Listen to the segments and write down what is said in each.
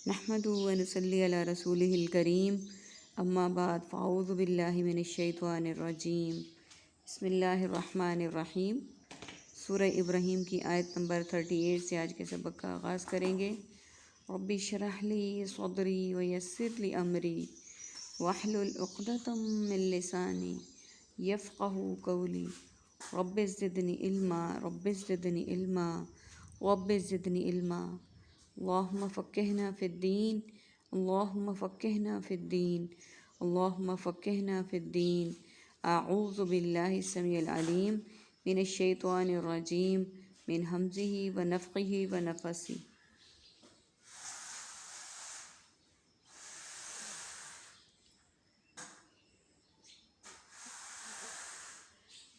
نحمدہ و نصلی علی رسولہ الکریم، اما بعد فاعوذ باللہ من الشیطان الرجیم، بسم اللہ الرحمن الرحیم۔ سورہ ابراہیم کی آیت نمبر 38 سے آج کے سبق کا آغاز کریں گے۔ رب اشرح لی صدری ویسر لی امری واحلل عقدۃ من لسانی یفقہوا قولی رب زدنی علما رب زدنی علما اللہم فقہنا فی الدین اللہم فقہنا فی الدین اللہم فقہنا فی الدین۔ اعوذ باللہ السمیع العلیم من الشیطان الرجیم من ہمزہ ونفخہ ونفثہ۔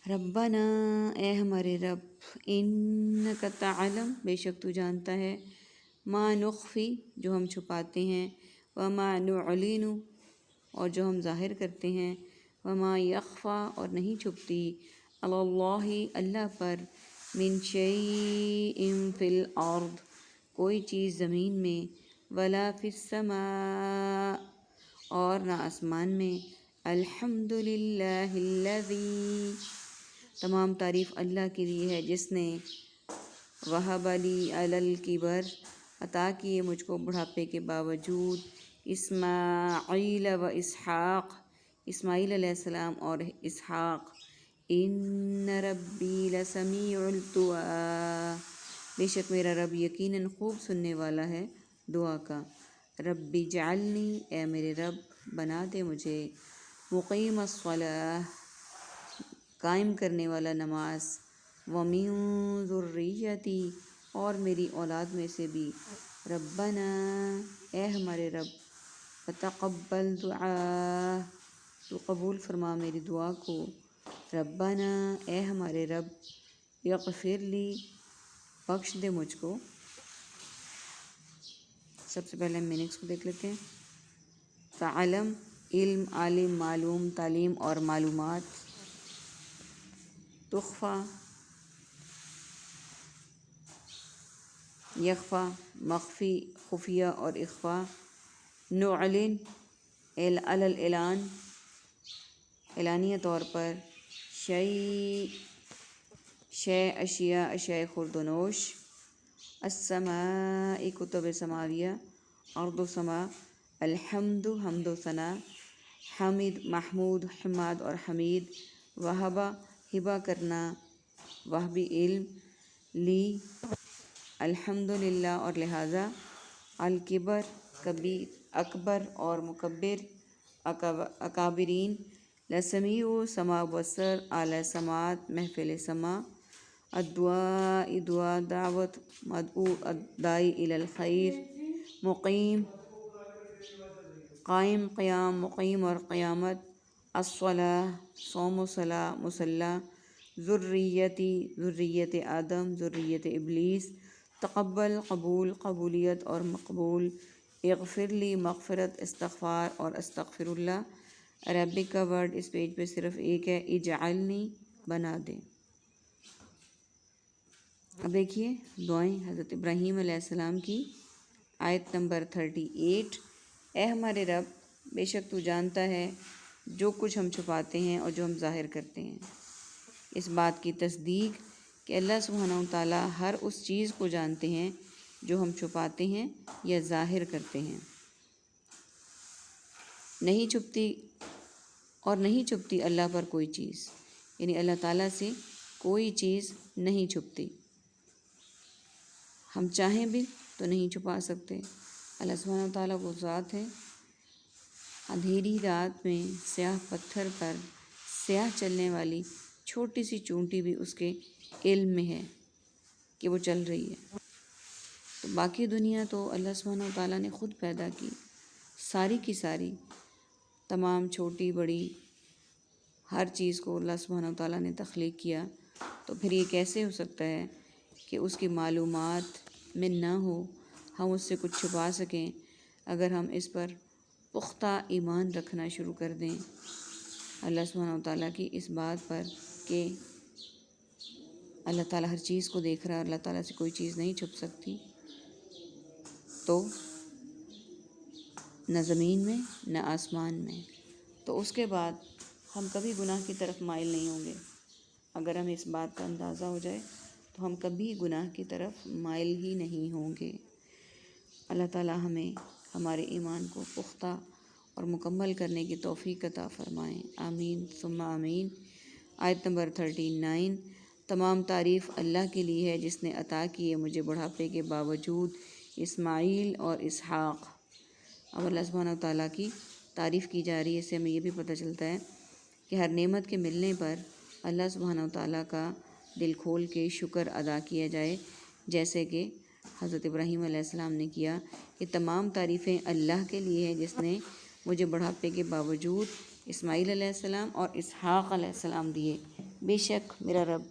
ربنا، اے ہمارے رب، انک تعلم، بے شک تو جانتا ہے، ما نخفی، جو ہم چھپاتے ہیں، وما نعلن، اور جو ہم ظاہر کرتے ہیں، وما یخفی، اور نہیں چھپتی، علی اللہ، اللہ پر، من شیء فی الارض، کوئی چیز زمین میں، ولا فی السماء، اور نہ آسمان میں۔ الحمد للہ الذی، تمام تعریف اللہ کے لیے ہے جس نے وہب لی علی الکبر، عطا کیے مجھ کو بڑھاپے کے باوجود، اسماعیل و اسحاق، اسماعیل علیہ السلام اور اسحاق۔ ان ربی لسمیع الدعاء، بے شک میرا رب یقیناً خوب سننے والا ہے دعا کا۔ ربی اجعلنی، اے میرے رب بنا دے مجھے، مقیم الصلاۃ، قائم کرنے والا نماز، ومن ذریتی، اور میری اولاد میں سے بھی۔ ربنا، اے ہمارے رب، فتقبل دعا، تو قبول فرما میری دعا کو۔ ربنا، اے ہمارے رب، اغفر لی، بخش دے مجھ کو۔ سب سے پہلے ہم میننگس کو دیکھ لیتے ہیں۔ تعلم، علم، عالم، معلوم، تعلیم اور معلومات۔ تخفی، یخفی، مخفی، خفیہ اور اخفا۔ نعلن، علی الاعلان، اعلانیہ طور پر۔ شے، اشیاء، اشیاء خورد و نوش۔ السماء، کتب سماویہ، ارض و سما۔ الحمد، حمد و ثنا۔ حمید، محمود، حماد اور حمید۔ وہب، ہبہ کرنا، وہبی علم۔ لی، الحمد للہ اور لہٰذا۔ الکبر، کبیر، اکبر اور مکبر، اکابرین۔ لسمیع، سماع بصر، اعلیٰ سماعت، محفل سماع۔ الدعاء، دعا، دعوت، مدعو، الداعی الی الخیر۔ مقیم، قائم، قیام، مقیم اور قیامت۔ الصلاۃ، صوم و صلاۃ، مصلی۔ ذریتی، ذریت آدم، ذریت ابلیس۔ تقبل، قبول، قبولیت اور مقبول۔ اغفر لی، مغفرت، استغفار اور استغفر اللہ۔ عربک کا ورڈ اس پیج پہ صرف ایک ہے، اجعلنی، بنا دے۔ اب دیکھیے دعائیں حضرت ابراہیم علیہ السلام کی، آیت نمبر 38۔ اے ہمارے رب، بے شک تو جانتا ہے جو کچھ ہم چھپاتے ہیں اور جو ہم ظاہر کرتے ہیں۔ اس بات کی تصدیق کہ اللہ سبحانہ و تعالیٰ ہر اس چیز کو جانتے ہیں جو ہم چھپاتے ہیں یا ظاہر کرتے ہیں۔ نہیں چھپتی اللہ پر کوئی چیز، یعنی اللہ تعالیٰ سے کوئی چیز نہیں چھپتی، ہم چاہیں بھی تو نہیں چھپا سکتے۔ اللہ سبحانہ و تعالیٰ وہ ذات ہے، اندھیری رات میں سیاہ پتھر پر سیاہ چلنے والی چھوٹی سی چونٹی بھی اس کے علم میں ہے کہ وہ چل رہی ہے۔ تو باقی دنیا تو اللہ سبحانہ و تعالیٰ نے خود پیدا کی، ساری کی ساری، تمام چھوٹی بڑی ہر چیز کو اللہ سبحانہ و تعالیٰ نے تخلیق کیا۔ تو پھر یہ کیسے ہو سکتا ہے کہ اس کی معلومات میں نہ ہو، ہم اس سے کچھ چھپا سکیں؟ اگر ہم اس پر پختہ ایمان رکھنا شروع کر دیں اللہ سبحانہ و تعالیٰ کی اس بات پر کہ اللہ تعالیٰ ہر چیز کو دیکھ رہا ہے، اللہ تعالیٰ سے کوئی چیز نہیں چھپ سکتی، تو نہ زمین میں نہ آسمان میں۔ تو اس کے بعد ہم کبھی گناہ کی طرف مائل نہیں ہوں گے۔ اگر ہمیں اس بات کا اندازہ ہو جائے تو ہم کبھی گناہ کی طرف مائل ہی نہیں ہوں گے۔ اللہ تعالی ہمیں ہمارے ایمان کو پختہ اور مکمل کرنے کی توفیق عطا فرمائیں، آمین ثم آمین۔ آیت نمبر 39۔ تمام تعریف اللہ کے لیے ہے جس نے عطا کی ہے مجھے بڑھاپے کے باوجود اسماعیل اور اسحاق۔ اب اللہ سبحانہ و تعالیٰ کی تعریف کی جا رہی ہے، اس سے ہمیں یہ بھی پتہ چلتا ہے کہ ہر نعمت کے ملنے پر اللہ سبحانہ و تعالیٰ کا دل کھول کے شکر ادا کیا جائے، جیسے کہ حضرت ابراہیم علیہ السلام نے کیا کہ تمام تعریفیں اللہ کے لیے ہیں جس نے مجھے بڑھاپے کے باوجود اسماعیل علیہ السلام اور اسحاق علیہ السلام دیے۔ بے شک میرا رب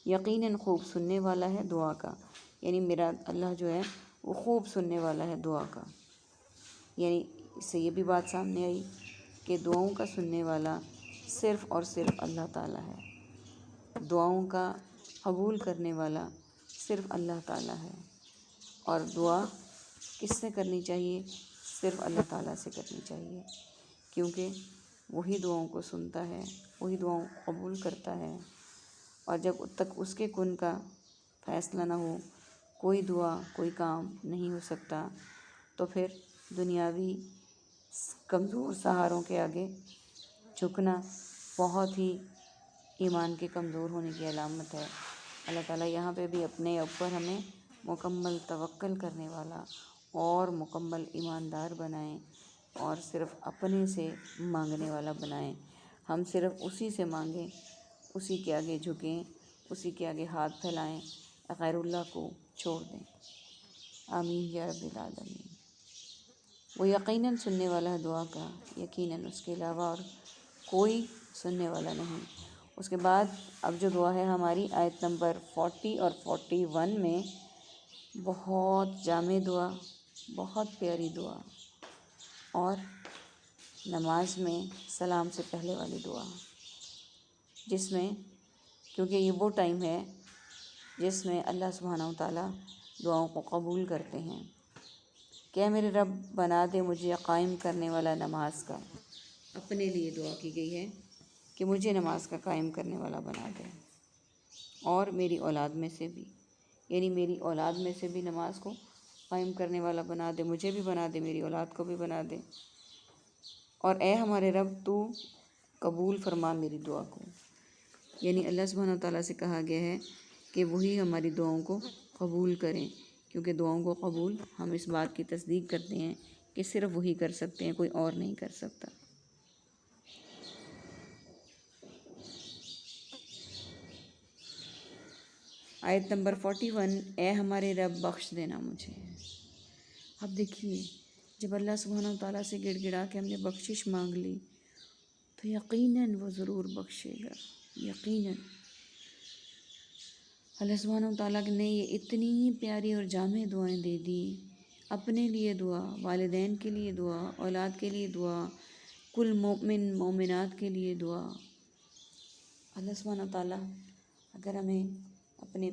یقیناً خوب سننے والا ہے دعا کا، یعنی میرا اللہ جو ہے وہ خوب سننے والا ہے دعا کا۔ یعنی اس سے یہ بھی بات سامنے آئی کہ دعاؤں کا سننے والا صرف اور صرف اللہ تعالیٰ ہے، دعاؤں کا قبول کرنے والا صرف اللہ تعالیٰ ہے، اور دعا کس سے کرنی چاہیے؟ صرف اللہ تعالیٰ سے کرنی چاہیے، کیونکہ وہی دعاؤں کو سنتا ہے، وہی دعاؤں قبول کرتا ہے، اور جب تک اس کے کن کا فیصلہ نہ ہو کوئی دعا کوئی کام نہیں ہو سکتا۔ تو پھر دنیاوی کمزور سہاروں کے آگے جھکنا بہت ہی ایمان کے کمزور ہونے کی علامت ہے۔ اللہ تعالیٰ یہاں پہ بھی اپنے اوپر ہمیں مکمل توکل کرنے والا اور مکمل ایماندار بنائیں، اور صرف اپنے سے مانگنے والا بنائیں۔ ہم صرف اسی سے مانگیں، اسی کے آگے جھکیں، اسی کے آگے ہاتھ پھیلائیں، غیر اللہ کو چھوڑ دیں۔ آمین یا رب العالمین۔ وہ یقیناً سننے والا ہے دعا کا، یقیناً اس کے علاوہ اور کوئی سننے والا نہیں۔ اس کے بعد اب جو دعا ہے ہماری آیت نمبر 40 اور 41 میں، بہت جامع دعا، بہت پیاری دعا، اور نماز میں سلام سے پہلے والی دعا، جس میں کیونکہ یہ وہ ٹائم ہے جس میں اللہ سبحانہ و تعالیٰ دعاؤں کو قبول کرتے ہیں کہ اے میرے رب بنا دے مجھے قائم کرنے والا نماز کا۔ اپنے لیے دعا کی گئی ہے کہ مجھے نماز کا قائم کرنے والا بنا دے، اور میری اولاد میں سے بھی، یعنی میری اولاد میں سے بھی نماز کو قائم کرنے والا بنا دے، مجھے بھی بنا دے، میری اولاد کو بھی بنا دے، اور اے ہمارے رب تو قبول فرما میری دعا کو۔ یعنی اللہ سبحانہ تعالیٰ سے کہا گیا ہے کہ وہی ہماری دعاؤں کو قبول کریں، کیونکہ دعاؤں کو قبول ہم اس بات کی تصدیق کرتے ہیں کہ صرف وہی کر سکتے ہیں، کوئی اور نہیں کر سکتا۔ آیت نمبر 41۔ اے ہمارے رب بخش دینا مجھے۔ اب دیکھیے، جب اللہ سبحانہ و تعالیٰ سے گڑ گڑا کے ہم نے بخشش مانگ لی تو یقیناً وہ ضرور بخشے گا، یقیناً۔ اللہ سبحانہ و تعالیٰ نے یہ اتنی پیاری اور جامع دعائیں دے دی، اپنے لیے دعا، والدین کے لیے دعا، اولاد کے لیے دعا، کل مومن مومنات کے لیے دعا۔ اللہ سبحانہ و تعالیٰ اگر ہمیں اپنے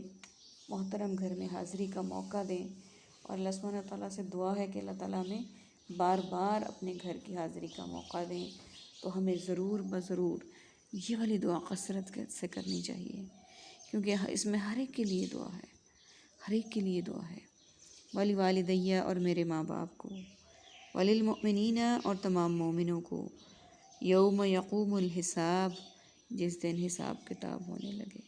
محترم گھر میں حاضری کا موقع دیں، اور اللہ سبحانہ و تعالیٰ سے دعا ہے کہ اللہ تعالیٰ ہمیں بار بار اپنے گھر کی حاضری کا موقع دیں، تو ہمیں ضرور بضرور یہ والی دعا کثرت سے کرنی چاہیے، کیونکہ اس میں ہر ایک کے لیے دعا ہے، ہر ایک کے لیے دعا ہے۔ ولی والدیہ، اور میرے ماں باپ کو، وللمؤمنین، اور تمام مومنوں کو، یوم یقوم الحساب، جس دن حساب کتاب ہونے لگے۔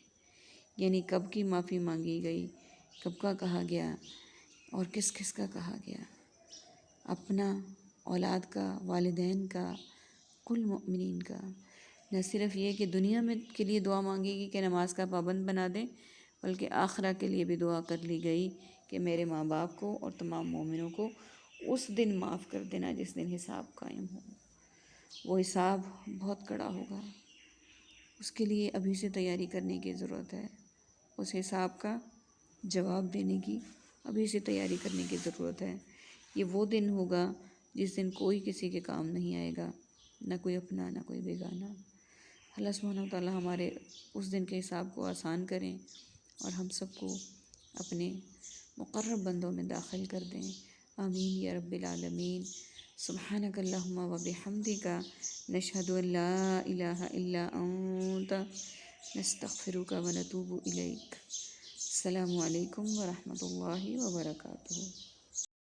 یعنی کب کی معافی مانگی گئی، کب کا کہا گیا، اور کس کس کا کہا گیا؟ اپنا، اولاد کا، والدین کا، کل مؤمنین کا۔ نہ صرف یہ کہ دنیا میں کے لیے دعا مانگی گئی کہ نماز کا پابند بنا دیں، بلکہ آخرہ کے لیے بھی دعا کر لی گئی کہ میرے ماں باپ کو اور تمام مومنوں کو اس دن معاف کر دینا جس دن حساب قائم ہو۔ وہ حساب بہت کڑا ہوگا، اس کے لیے ابھی سے تیاری کرنے کی ضرورت ہے، اس حساب کا جواب دینے کی ابھی سے تیاری کرنے کی ضرورت ہے۔ یہ وہ دن ہوگا جس دن کوئی کسی کے کام نہیں آئے گا، نہ کوئی اپنا نہ کوئی بیگانہ۔ اللہ سبحانہ و تعالیٰ ہمارے اس دن کے حساب کو آسان کریں، اور ہم سب کو اپنے مقرب بندوں میں داخل کر دیں، آمین یا رب العالمین۔ سبحانک اللہم و بحمدک نشہد ان لا الہ الا انت نستغفرک و نتوب الیک۔ السلام علیکم ورحمۃ اللہ وبرکاتہ۔